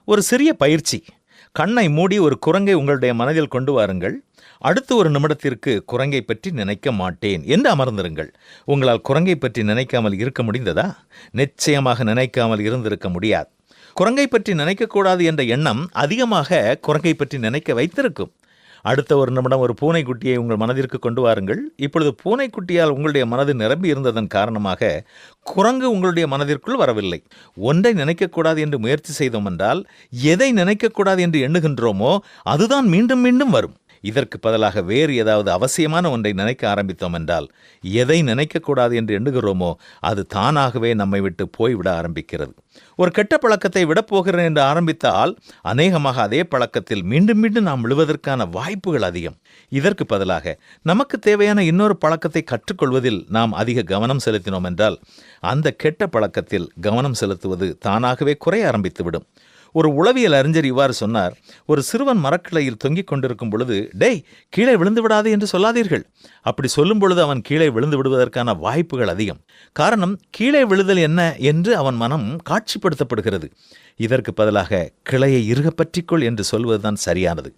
ஒரு சிறிய பயிற்சி. கண்ணை மூடி ஒரு குரங்கை உங்களுடைய மனதில் கொண்டு வாருங்கள். அடுத்த ஒரு நிமிடத்திற்கு குரங்கை பற்றி நினைக்க மாட்டேன் என்று அமர்ந்திருங்கள். உங்களால் குரங்கை பற்றி நினைக்காமல் இருக்க முடிந்ததா? நிச்சயமாக நினைக்காமல் இருந்திருக்க முடியாது. குரங்கை பற்றி நினைக்கக்கூடாது என்ற எண்ணம் அதிகமாக குரங்கை பற்றி நினைக்க வைத்திருக்கும். அடுத்த ஒரு நிமிடம் ஒரு பூனைக்குட்டியை உங்கள் மனதிற்கு கொண்டு வாருங்கள். இப்பொழுது பூனைக்குட்டியால் உங்களுடைய மனது நிரம்பி இருந்ததன் காரணமாக குரங்கு உங்களுடைய மனதிற்குள் வரவில்லை. ஒன்றை நினைக்கக்கூடாது என்று முயற்சி செய்தோம் என்றால், எதை நினைக்கக்கூடாது என்று எண்ணுகின்றோமோ அதுதான் மீண்டும் மீண்டும் வரும். இதற்கு பதிலாக வேறு ஏதாவது அவசியமான ஒன்றை நினைக்க ஆரம்பித்தோம் என்றால், எதை நினைக்கக்கூடாது என்று எண்ணுகிறோமோ அது தானாகவே நம்மை விட்டு போய்விட ஆரம்பிக்கிறது. ஒரு கெட்ட பழக்கத்தை விடப்போகிறேன் என்று ஆரம்பித்தால் அநேகமாக அதே பழக்கத்தில் மீண்டும் மீண்டும் நாம் விழுவதற்கான வாய்ப்புகள் அதிகம். இதற்கு பதிலாக நமக்கு தேவையான இன்னொரு பழக்கத்தை கற்றுக்கொள்வதில் நாம் அதிக கவனம் செலுத்தினோம் என்றால், அந்த கெட்ட பழக்கத்தில் கவனம் செலுத்துவது தானாகவே குறைய ஆரம்பித்துவிடும். ஒரு உளவியல் அறிஞர் இவ்வாறு சொன்னார்: ஒரு சிறுவன் மரக்கிளையில் தொங்கிக் கொண்டிருக்கும் பொழுது, டேய் கீழே விழுந்து விடாதே என்று சொல்லாதீர்கள். அப்படி சொல்லும் பொழுது அவன் கீழே விழுந்து விடுவதற்கான வாய்ப்புகள் அதிகம். காரணம், கீழே விழுதல் என்ன என்று அவன் மனம் காட்சிப்படுத்தப்படுகிறது. இதற்கு பதிலாக கிளையை இறுக பற்றிக்கொள் என்று சொல்வதுதான் சரியானது.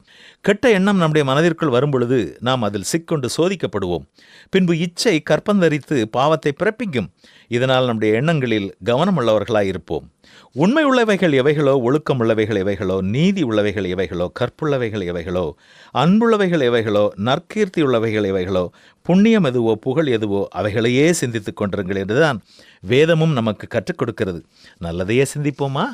கெட்ட எண்ணம் நம்முடைய மனதிற்குள் வரும்பொழுது நாம் அதில் சிக்கொண்டு சோதிக்கப்படுவோம். பின்பு இச்சை கற்பந்தரித்து பாவத்தை பிறப்பிக்கும். இதனால் நம்முடைய எண்ணங்களில் கவனமுள்ளவர்களாய் இருப்போம். உண்மை உள்ளவைகள் எவைகளோ, ஒழுக்கம் உள்ளவைகள் எவைகளோ, நீதி உள்ளவைகள் எவைகளோ, கற்புள்ளவைகள் எவைகளோ, அன்புள்ளவைகள் எவைகளோ, நற்கீர்த்தி உள்ளவைகள் எவைகளோ, புண்ணியம் எதுவோ, புகழ் எதுவோ அவைகளையே சிந்தித்துக் கொண்டிருங்கள் என்றுதான் வேதமும் நமக்கு கற்றுக் கொடுக்கிறது. நல்லதையே சிந்திப்போமா?